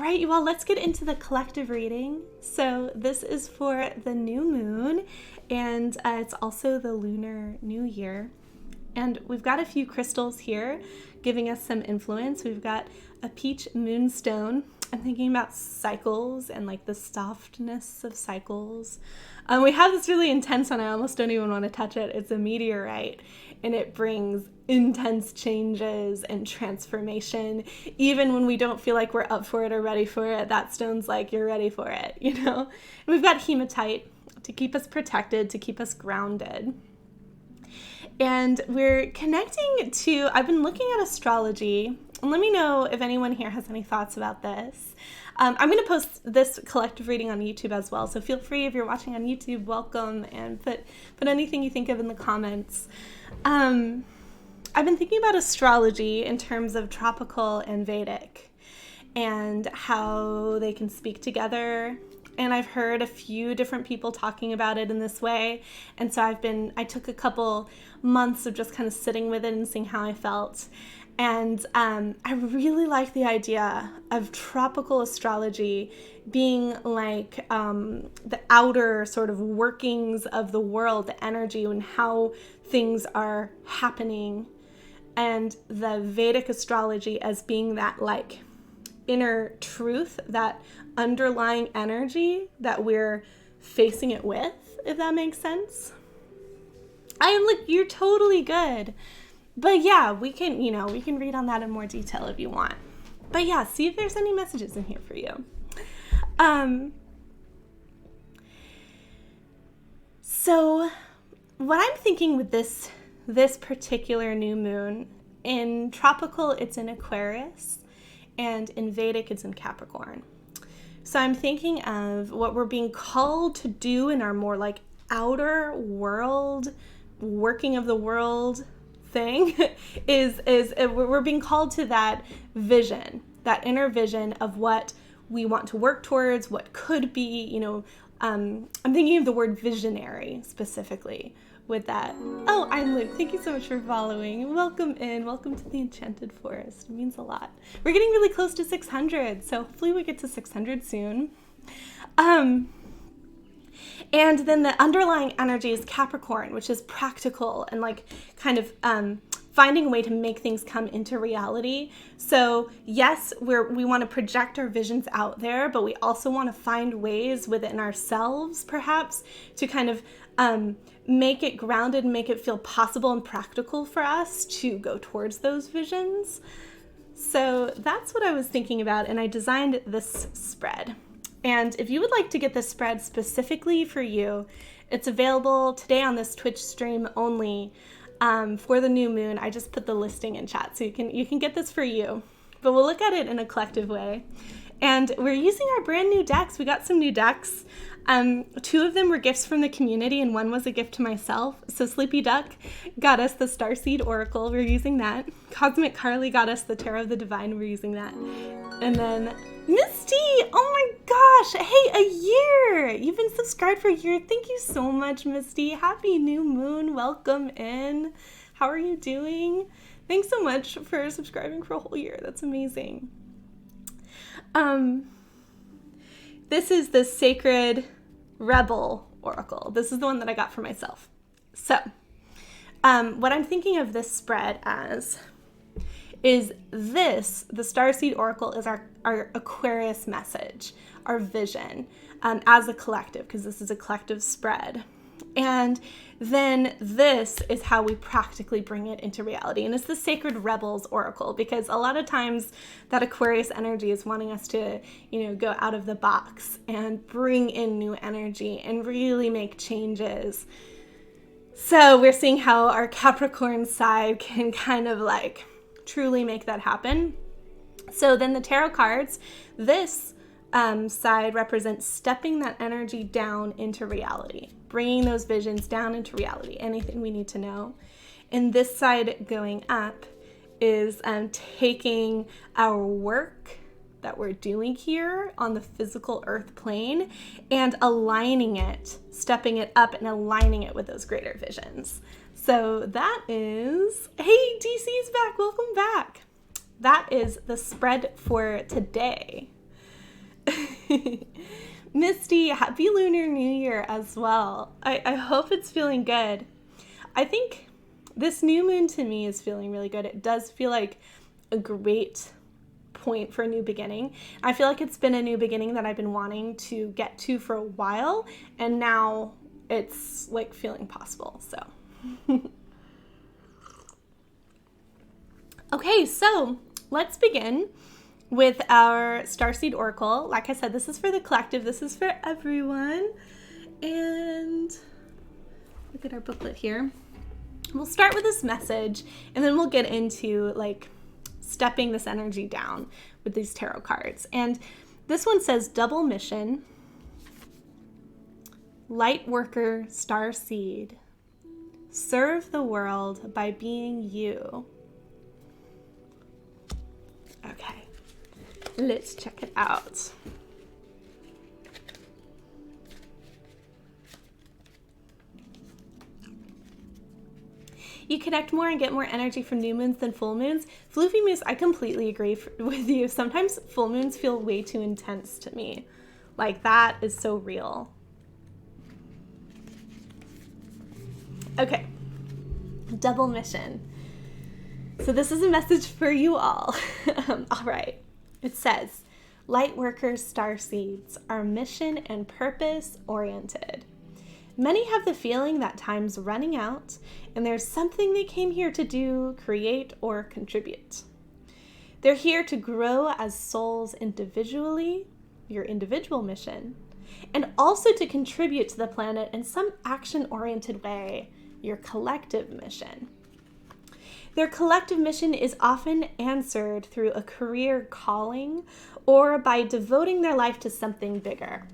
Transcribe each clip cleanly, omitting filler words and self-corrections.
right, you all, let's get into the collective reading. So this is for the new moon, and it's also the lunar new year. And we've got a few crystals here giving us some influence. We've got a peach moonstone. I'm thinking about cycles and like the softness of cycles. We have this really intense one. I almost don't even want to touch it. It's a meteorite, and it brings intense changes and transformation. Even when we don't feel like we're up for it or ready for it, that stone's like, you're ready for it, you know? And we've got hematite to keep us protected, to keep us grounded. And we're connecting to, I've been looking at astrology, and let me know if anyone here has any thoughts about this. I'm going to post this collective reading on YouTube as well, so feel free, if you're watching on YouTube, welcome, and put anything you think of in the comments. I've been thinking about astrology in terms of tropical and Vedic, and how they can speak together. And I've heard a few different people talking about it in this way. And so I took a couple months of just kind of sitting with it and seeing how I felt. And I really like the idea of tropical astrology being like the outer sort of workings of the world, the energy and how things are happening. And the Vedic astrology as being that like inner truth, that underlying energy that we're facing it with, if that makes sense. You're totally good. But yeah, we can read on that in more detail if you want. But yeah, see if there's any messages in here for you. So what I'm thinking with this particular new moon, in tropical, it's in Aquarius, and in Vedic, it's in Capricorn. So I'm thinking of what we're being called to do in our more like outer world, working of the world thing is we're being called to that vision, that inner vision of what we want to work towards, what could be, I'm thinking of the word visionary specifically with that. Oh, I'm Luke. Thank you so much for following. Welcome in. Welcome to the Enchanted Forest. It means a lot. We're getting really close to 600, so hopefully we get to 600 soon. And then the underlying energy is Capricorn, which is practical and like kind of finding a way to make things come into reality. So yes, we want to project our visions out there, but we also want to find ways within ourselves, perhaps, to kind of make it grounded and make it feel possible and practical for us to go towards those visions. So that's what I was thinking about, and I designed this spread. And if you would like to get this spread specifically for you, it's available today on this Twitch stream only for the new moon. I just put the listing in chat, so you can get this for you. But we'll look at it in a collective way. And we're using our brand new decks. We got some new decks. 2 of them were gifts from the community, and 1 was a gift to myself. So Sleepy Duck got us the Starseed Oracle. We're using that. Cosmic Carly got us the Tarot of the Divine. We're using that. And then Misty, oh my gosh, hey, a year! You've been subscribed for a year. Thank you so much, Misty. Happy new moon. Welcome in. How are you doing? Thanks so much for subscribing for a whole year. That's amazing. This is the Sacred Rebel Oracle. This is the one that I got for myself. So, what I'm thinking of this spread as is this, the Starseed Oracle, is our Aquarius message, our vision, as a collective, because this is a collective spread. And then this is how we practically bring it into reality. And it's the Sacred Rebels Oracle, because a lot of times that Aquarius energy is wanting us to, go out of the box and bring in new energy and really make changes. So we're seeing how our Capricorn side can kind of like truly make that happen. So then the tarot cards, this side represents stepping that energy down into reality, bringing those visions down into reality, anything we need to know. And this side going up is taking our work that we're doing here on the physical earth plane and aligning it, stepping it up and aligning it with those greater visions. So that is, hey, DC's back, welcome back. That is the spread for today. Misty, happy Lunar New Year as well. I hope it's feeling good. I think this new moon to me is feeling really good. It does feel like a great point for a new beginning. I feel like it's been a new beginning that I've been wanting to get to for a while, and now it's like feeling possible. So okay, so let's begin with our Starseed Oracle. Like I said, this is for the collective. This is for everyone. And look at our booklet here. We'll start with this message, and then we'll get into like stepping this energy down with these tarot cards. And this one says double mission, light worker, starseed, serve the world by being you. Okay, let's check it out. You connect more and get more energy from new moons than full moons. Floofy Moose, I completely agree with you. Sometimes full moons feel way too intense to me. Like, that is so real. Okay, double mission. So this is a message for you all. All right, it says, light workers, starseeds are mission and purpose oriented. Many have the feeling that time's running out and there's something they came here to do, create, or contribute. They're here to grow as souls individually, your individual mission, and also to contribute to the planet in some action-oriented way, your collective mission. Their collective mission is often answered through a career calling or by devoting their life to something bigger.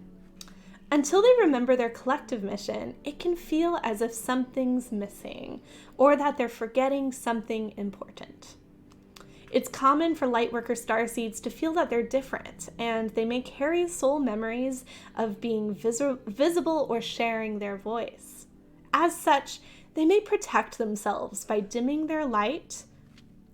Until they remember their collective mission, it can feel as if something's missing or that they're forgetting something important. It's common for lightworker starseeds to feel that they're different, and they may carry soul memories of being visible or sharing their voice. As such, they may protect themselves by dimming their light.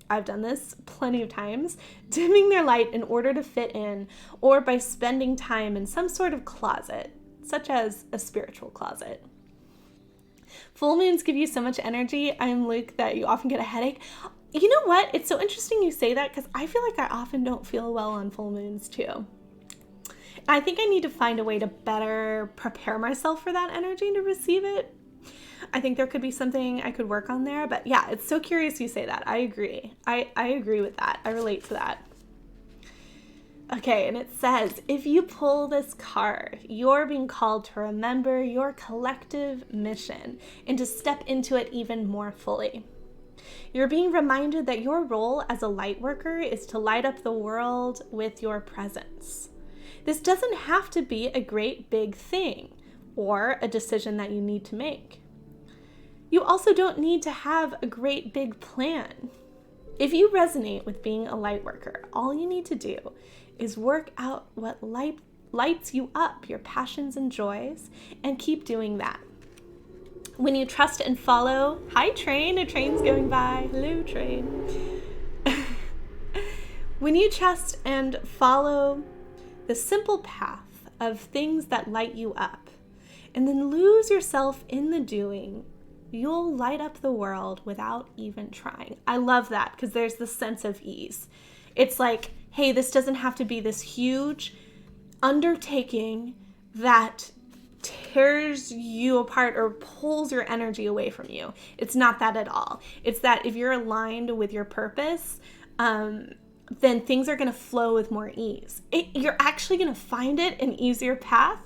I've done this plenty of times, dimming their light in order to fit in, or by spending time in some sort of closet, such as a spiritual closet. Full moons give you so much energy, I'm Luke, that you often get a headache. You know what? It's so interesting you say that, because I feel like I often don't feel well on full moons too. I think I need to find a way to better prepare myself for that energy to receive it. I think there could be something I could work on there, but yeah, it's so curious you say that. I agree. I agree with that. I relate to that. Okay, and it says, if you pull this card, you're being called to remember your collective mission and to step into it even more fully. You're being reminded that your role as a light worker is to light up the world with your presence. This doesn't have to be a great big thing or a decision that you need to make. You also don't need to have a great big plan. If you resonate with being a light worker, all you need to do is work out what lights you up, your passions and joys, and keep doing that. When you trust and follow, hi train, a train's going by, hello train. When you trust and follow the simple path of things that light you up, and then lose yourself in the doing, you'll light up the world without even trying. I love that, because there's this sense of ease. It's like, hey, this doesn't have to be this huge undertaking that tears you apart or pulls your energy away from you. It's not that at all. It's that if you're aligned with your purpose, then things are going to flow with more ease. You're actually going to find it an easier path,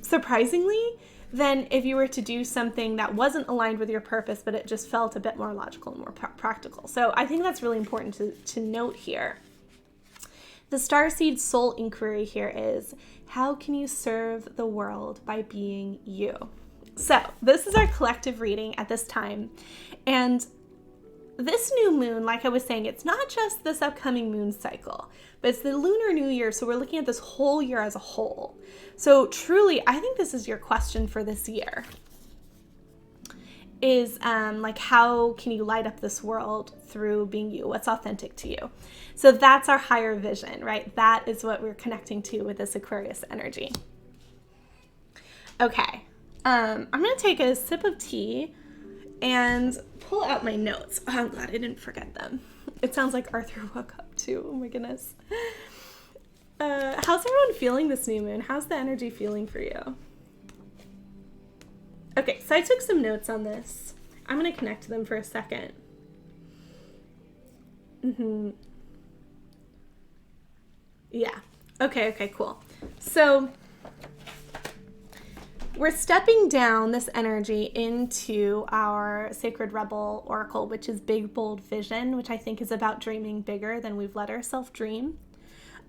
surprisingly, than if you were to do something that wasn't aligned with your purpose, but it just felt a bit more logical and more practical. So I think that's really important to note here. The Starseed Soul Inquiry here is, how can you serve the world by being you? So this is our collective reading at this time. And this new moon, like I was saying, it's not just this upcoming moon cycle, but it's the Lunar New Year. So we're looking at this whole year as a whole. So truly, I think this is your question for this year. is like, how can you light up this world through being you? What's authentic to you? So that's our higher vision, right? That is what we're connecting to with this Aquarius energy. Okay, I'm going to take a sip of tea and pull out my notes. Oh, I'm glad I didn't forget them. It sounds like Arthur woke up too. Oh my goodness. How's everyone feeling this new moon? How's the energy feeling for you? Okay, so I took some notes on this. I'm going to connect to them for a second. Yeah. Okay, cool. So we're stepping down this energy into our Sacred Rebel Oracle, which is Big Bold Vision, which I think is about dreaming bigger than we've let ourselves dream.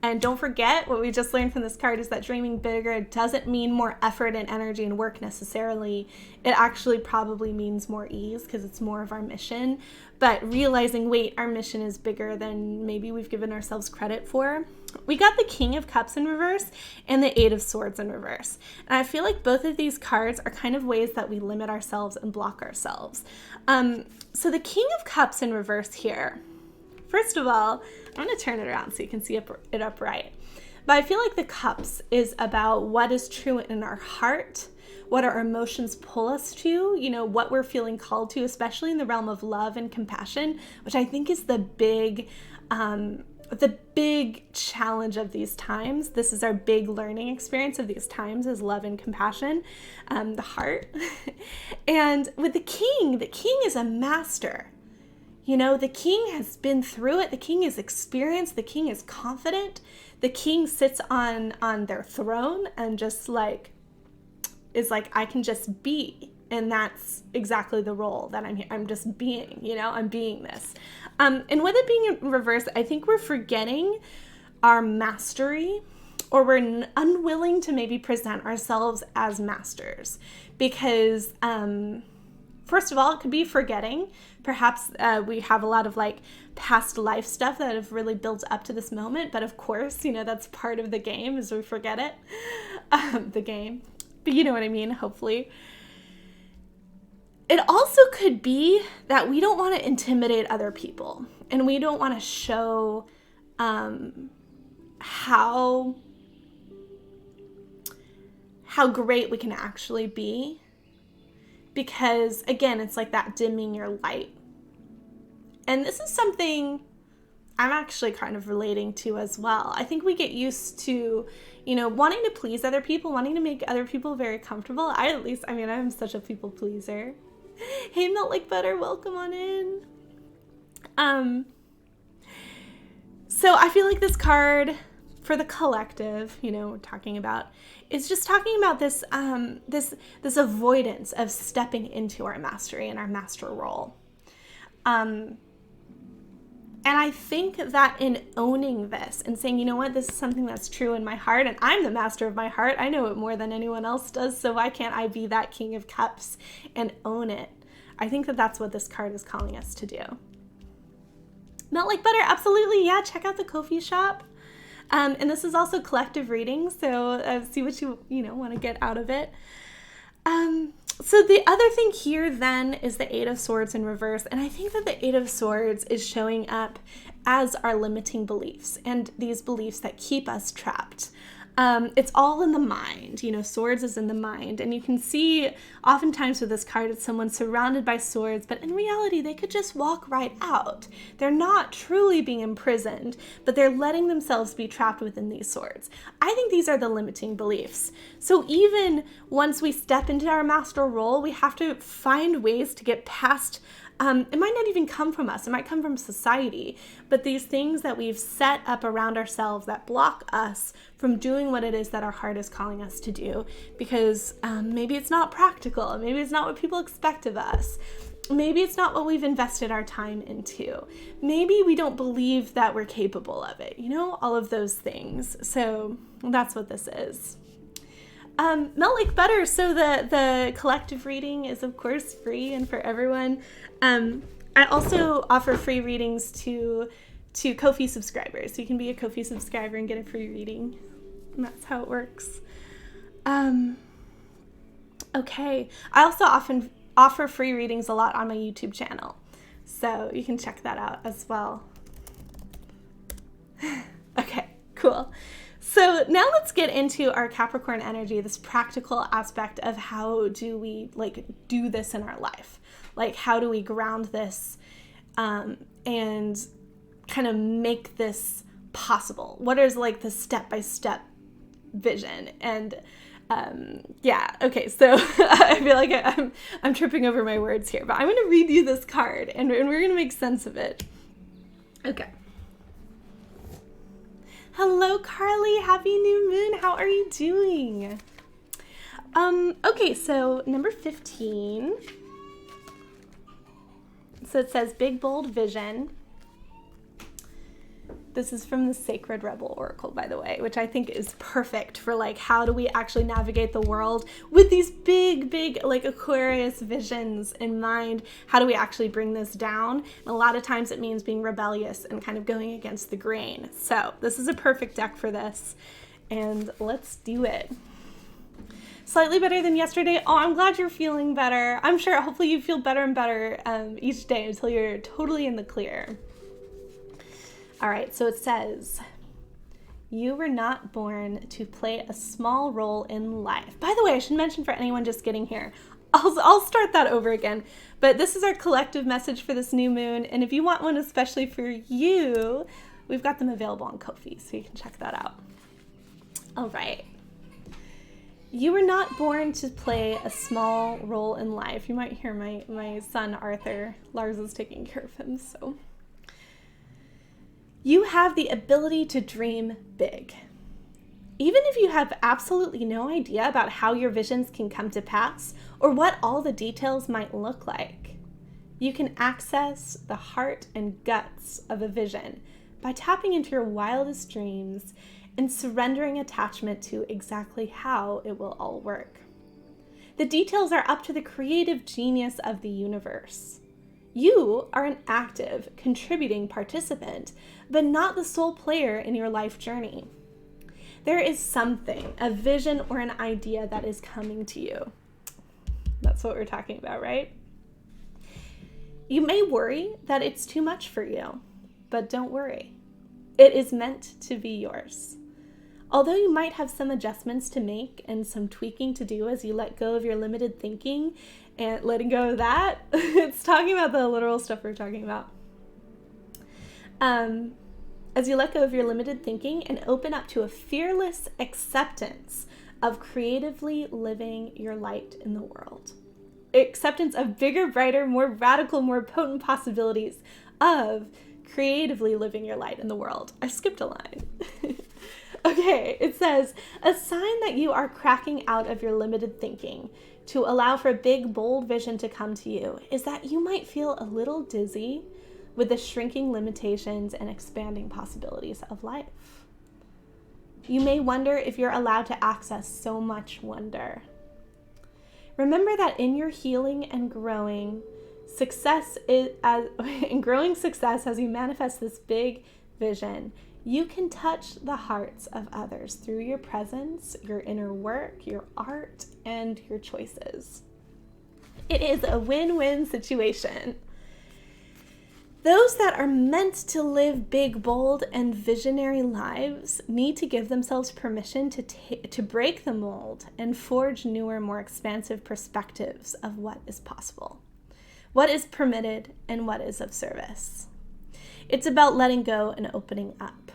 And don't forget, what we just learned from this card is that dreaming bigger doesn't mean more effort and energy and work necessarily. It actually probably means more ease because it's more of our mission. But realizing, wait, our mission is bigger than maybe we've given ourselves credit for. We got the King of Cups in reverse and the Eight of Swords in reverse. And I feel like both of these cards are kind of ways that we limit ourselves and block ourselves. So the King of Cups in reverse here. First of all, I'm going to turn it around so you can see it upright. But I feel like the cups is about what is true in our heart, what our emotions pull us to, you know, what we're feeling called to, especially in the realm of love and compassion, which I think is the big challenge of these times. This is our big learning experience of these times, is love and compassion, the heart. And with the king is a master. You know, the king has been through it. The king is experienced. The king is confident. The king sits on their throne and just like, is like, I can just be. And that's exactly the role that I'm here. I'm just being, you know, I'm being this. And with it being in reverse, I think we're forgetting our mastery, or we're unwilling to maybe present ourselves as masters because, first of all, it could be forgetting. Perhaps we have a lot of like past life stuff that have really built up to this moment. But of course, you know, that's part of the game, is we forget it, the game. But you know what I mean, hopefully. It also could be that we don't want to intimidate other people. And we don't want to show how great we can actually be. Because, again, it's like that dimming your light. And this is something I'm actually kind of relating to as well. I think we get used to, you know, wanting to please other people, wanting to make other people very comfortable. I'm such a people pleaser. Hey, Melt Like Butter, welcome on in. So I feel like this card for the collective, you know, we're talking about, is just talking about this this avoidance of stepping into our mastery and our master role. And I think that in owning this and saying, you know what, this is something that's true in my heart, and I'm the master of my heart, I know it more than anyone else does, so why can't I be that King of Cups and own it? I think that that's what this card is calling us to do. Melt Like Butter, absolutely, yeah, check out the Ko-fi shop. And this is also collective reading, so see what you want to get out of it. So the other thing here then is the Eight of Swords in reverse, and I think that the Eight of Swords is showing up as our limiting beliefs and these beliefs that keep us trapped. It's all in the mind, you know, swords is in the mind, and you can see oftentimes with this card, it's someone surrounded by swords, but in reality, they could just walk right out. They're not truly being imprisoned, but they're letting themselves be trapped within these swords. I think these are the limiting beliefs. So even once we step into our master role, we have to find ways to get past. It might not even come from us. It might come from society. But these things that we've set up around ourselves that block us from doing what it is that our heart is calling us to do. Because maybe it's not practical. Maybe it's not what people expect of us. Maybe it's not what we've invested our time into. Maybe we don't believe that we're capable of it. You know, all of those things. So that's what this is. Melt Like Butter. So the collective reading is of course free and for everyone. I also offer free readings to Ko-fi subscribers. So you can be a Ko-fi subscriber and get a free reading. And that's how it works. Okay. I also often offer free readings a lot on my YouTube channel. So you can check that out as well. Okay, cool. So now let's get into our Capricorn energy, this practical aspect of how do we do this in our life? Like, how do we ground this and kind of make this possible? What is like the step-by-step vision? And okay, so I feel like I'm tripping over my words here, but I'm going to read you this card and we're going to make sense of it. Okay. Hello, Carly. Happy new moon. How are you doing? Okay, so number 15. So it says big, bold vision. This is from the Sacred Rebel Oracle, by the way, which I think is perfect for like, how do we actually navigate the world with these big, like Aquarius visions in mind? How do we actually bring this down? And a lot of times it means being rebellious and kind of going against the grain. So this is a perfect deck for this. And let's do it. Slightly better than yesterday. Oh, I'm glad you're feeling better. I'm sure, hopefully you feel better and better each day until you're totally in the clear. All right, so it says, you were not born to play a small role in life. By the way, I should mention for anyone just getting here, I'll start that over again. But this is our collective message for this new moon. And if you want one especially for you, we've got them available on Ko-fi, so you can check that out. All right. You were not born to play a small role in life. You might hear my son, Arthur. Lars is taking care of him, so. You have the ability to dream big. Even if you have absolutely no idea about how your visions can come to pass or what all the details might look like, you can access the heart and guts of a vision by tapping into your wildest dreams and surrendering attachment to exactly how it will all work. The details are up to the creative genius of the universe. You are an active, contributing participant, but not the sole player in your life journey. There is something, a vision or an idea that is coming to you. That's what we're talking about, right? You may worry that it's too much for you, but don't worry. It is meant to be yours. Although you might have some adjustments to make and some tweaking to do as you let go of your limited thinking and letting go of that, it's talking about the literal stuff we're talking about. As you let go of your limited thinking and open up to a fearless acceptance of creatively living your light in the world. Acceptance of bigger, brighter, more radical, more potent possibilities of creatively living your light in the world. I skipped a line. Okay, it says, a sign that you are cracking out of your limited thinking to allow for a big, bold vision to come to you is that you might feel a little dizzy with the shrinking limitations and expanding possibilities of life. You may wonder if you're allowed to access so much wonder. Remember that in your healing and growing success as you manifest this big vision, you can touch the hearts of others through your presence, your inner work, your art, and your choices. It is a win-win situation. Those that are meant to live big, bold, and visionary lives need to give themselves permission to break the mold and forge newer, more expansive perspectives of what is possible, what is permitted, and what is of service. It's about letting go and opening up.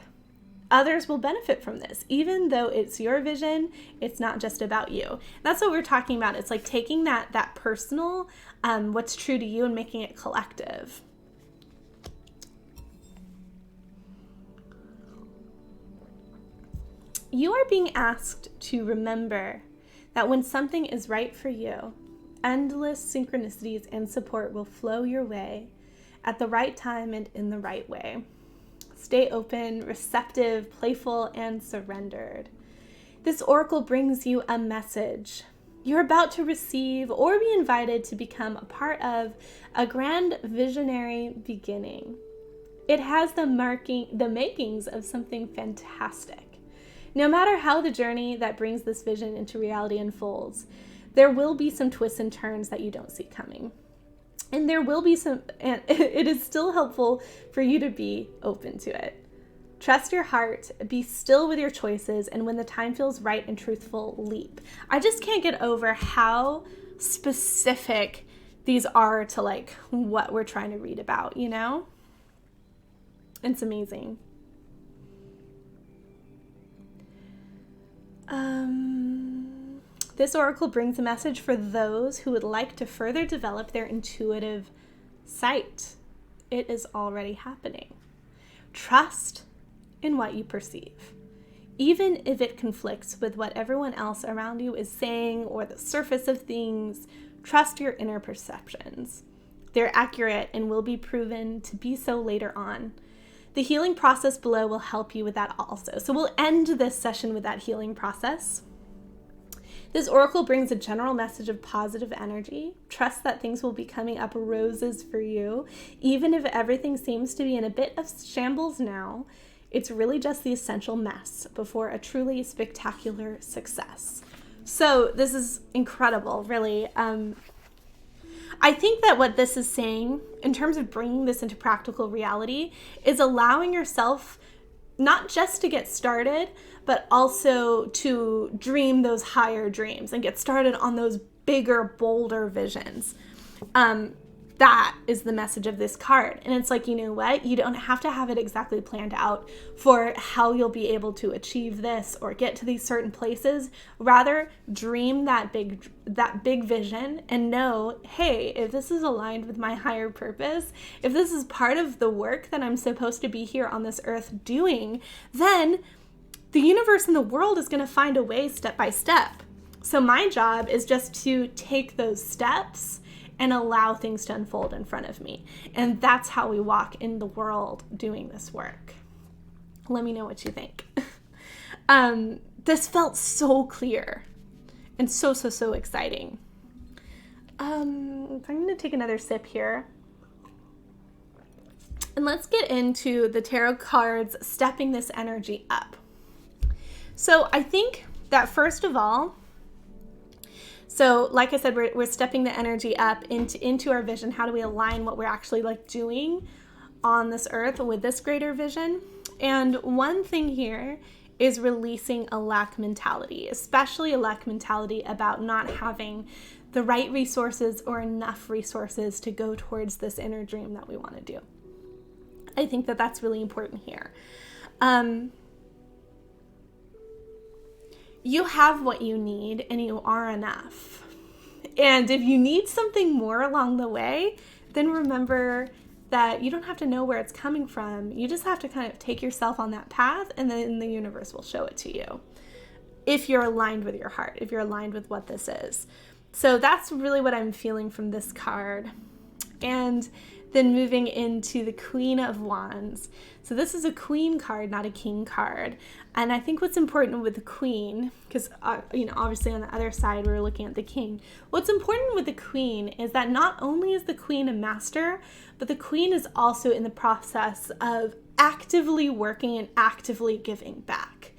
Others will benefit from this. Even though it's your vision, it's not just about you. That's what we're talking about. It's like taking that personal, what's true to you, and making it collective. You are being asked to remember that when something is right for you, endless synchronicities and support will flow your way at the right time and in the right way. Stay open, receptive, playful, and surrendered. This oracle brings you a message. You're about to receive or be invited to become a part of a grand visionary beginning. It has the makings of something fantastic. No matter how the journey that brings this vision into reality unfolds, there will be some twists and turns that you don't see coming. And there will be some, and it is still helpful for you to be open to it. Trust your heart, be still with your choices, and when the time feels right and truthful, leap. I just can't get over how specific these are to like what we're trying to read about, you know? It's amazing. This oracle brings a message for those who would like to further develop their intuitive sight. It is already happening. Trust in what you perceive, even if it conflicts with what everyone else around you is saying or the surface of things. Trust your inner perceptions. They're accurate and will be proven to be so later on. The healing process below will help you with that also. So we'll end this session with that healing process. This oracle brings a general message of positive energy. Trust that things will be coming up roses for you. Even if everything seems to be in a bit of shambles now, it's really just the essential mess before a truly spectacular success. So this is incredible, really. I think that what this is saying, in terms of bringing this into practical reality, is allowing yourself not just to get started, but also to dream those higher dreams and get started on those bigger, bolder visions. That is the message of this card. And it's like, you know what? You don't have to have it exactly planned out for how you'll be able to achieve this or get to these certain places. Rather, dream that big vision and know, hey, if this is aligned with my higher purpose, if this is part of the work that I'm supposed to be here on this earth doing, then the universe and the world is going to find a way step by step. So my job is just to take those steps and allow things to unfold in front of me. And that's how we walk in the world doing this work. Let me know what you think. This felt so clear and so exciting. I'm going to take another sip here. And let's get into the tarot cards stepping this energy up. So I think that first of all, so like I said, we're stepping the energy up into our vision. How do we align what we're actually like doing on this earth with this greater vision? And one thing here is releasing a lack mentality, especially a lack mentality about not having the right resources or enough resources to go towards this inner dream that we want to do. I think that that's really important here. You have what you need and you are enough. And if you need something more along the way, then remember that you don't have to know where it's coming from. You just have to kind of take yourself on that path and then the universe will show it to you. If you're aligned with your heart, if you're aligned with what this is. So that's really what I'm feeling from this card. And then moving into the Queen of Wands. So this is a Queen card, not a King card. And I think what's important with the Queen, because obviously on the other side we're looking at the King. What's important with the Queen is that not only is the Queen a master, but the Queen is also in the process of actively working and actively giving back.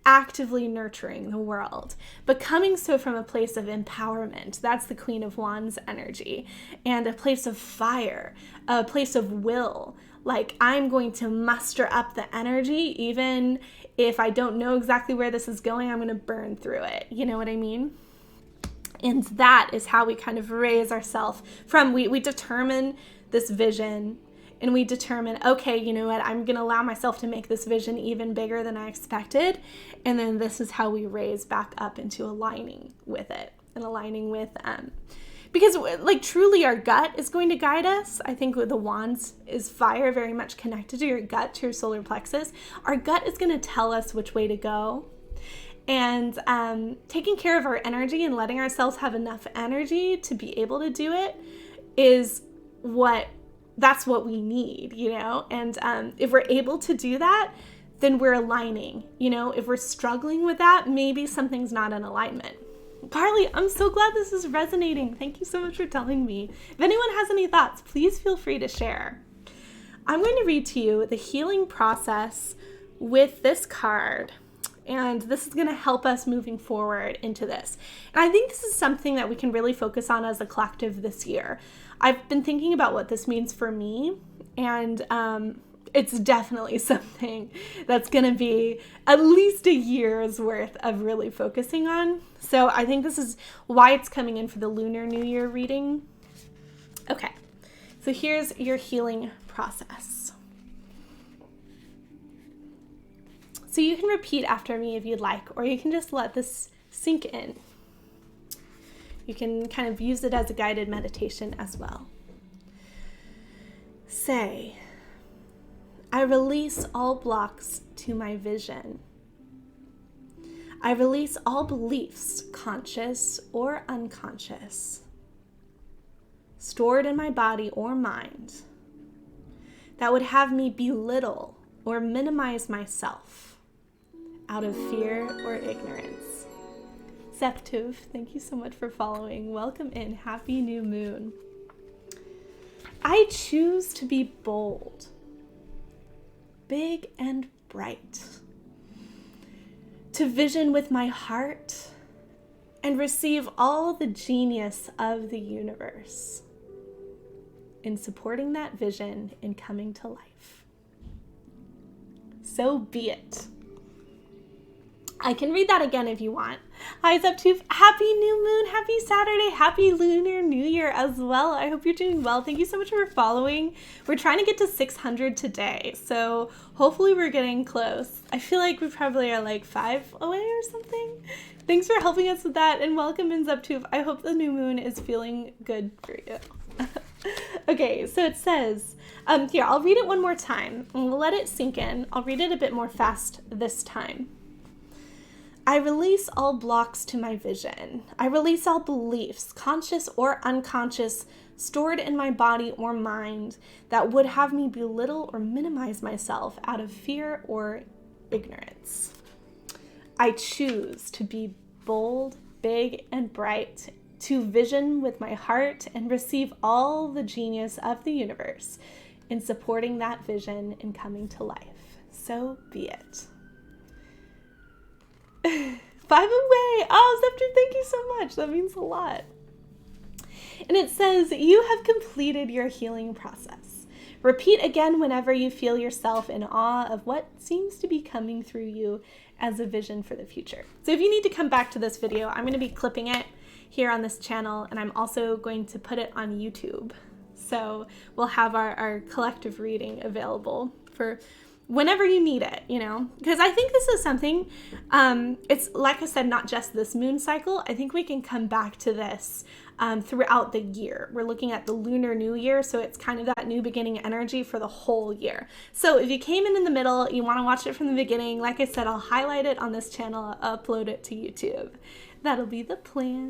Actively nurturing the world, but coming so from a place of empowerment. That's the Queen of Wands energy, and a place of fire, a place of will. Like, I'm going to muster up the energy, even if I don't know exactly where this is going, I'm going to burn through it. You know what I mean? And that is how we kind of raise ourselves from, we determine this vision. And we determine, okay, you know what, I'm going to allow myself to make this vision even bigger than I expected. And then this is how we raise back up into aligning with it and aligning with, because like truly our gut is going to guide us. I think with the wands is fire, very much connected to your gut, to your solar plexus. Our gut is going to tell us which way to go. And taking care of our energy and letting ourselves have enough energy to be able to do it is that's what we need, you know? And if we're able to do that, then we're aligning, you know? If we're struggling with that, maybe something's not in alignment. Carly, I'm so glad this is resonating. Thank you so much for telling me. If anyone has any thoughts, please feel free to share. I'm going to read to you the healing process with this card. And this is going to help us moving forward into this. And I think this is something that we can really focus on as a collective this year. I've been thinking about what this means for me, and it's definitely something that's going to be at least a year's worth of really focusing on. So I think this is why it's coming in for the Lunar New Year reading. Okay, so here's your healing process. So you can repeat after me if you'd like, or you can just let this sink in. You can kind of use it as a guided meditation as well. Say, I release all blocks to my vision. I release all beliefs, conscious or unconscious, stored in my body or mind, that would have me belittle or minimize myself out of fear or ignorance. Zeptuv, thank you so much for following. Welcome in. Happy new moon. I choose to be bold, big and bright, to vision with my heart and receive all the genius of the universe in supporting that vision and coming to life. So be it. I can read that again if you want. Hi, Zeptuv. Happy new moon, happy Saturday, happy Lunar New Year as well. I hope you're doing well. Thank you so much for following. We're trying to get to 600 today, so hopefully we're getting close. I feel like we probably are like 5 away or something. Thanks for helping us with that, and welcome in, Zeptuv. I hope the new moon is feeling good for you. Okay, so it says, here, I'll read it one more time, and we'll let it sink in. I'll read it a bit more fast this time. I release all blocks to my vision. I release all beliefs, conscious or unconscious, stored in my body or mind that would have me belittle or minimize myself out of fear or ignorance. I choose to be bold, big, and bright, to vision with my heart and receive all the genius of the universe in supporting that vision and coming to life. So be it. 5 away. Oh, Zeptuv, thank you so much. That means a lot. And it says, you have completed your healing process. Repeat again whenever you feel yourself in awe of what seems to be coming through you as a vision for the future. So if you need to come back to this video, I'm going to be clipping it here on this channel, and I'm also going to put it on YouTube. So we'll have our collective reading available for whenever you need it, you know, because I think this is something, it's like I said, not just this moon cycle. I think we can come back to this throughout the year. We're looking at the Lunar New Year, so it's kind of that new beginning energy for the whole year. So if you came in the middle, you want to watch it from the beginning, like I said, I'll highlight it on this channel, I'll upload it to YouTube. That'll be the plan.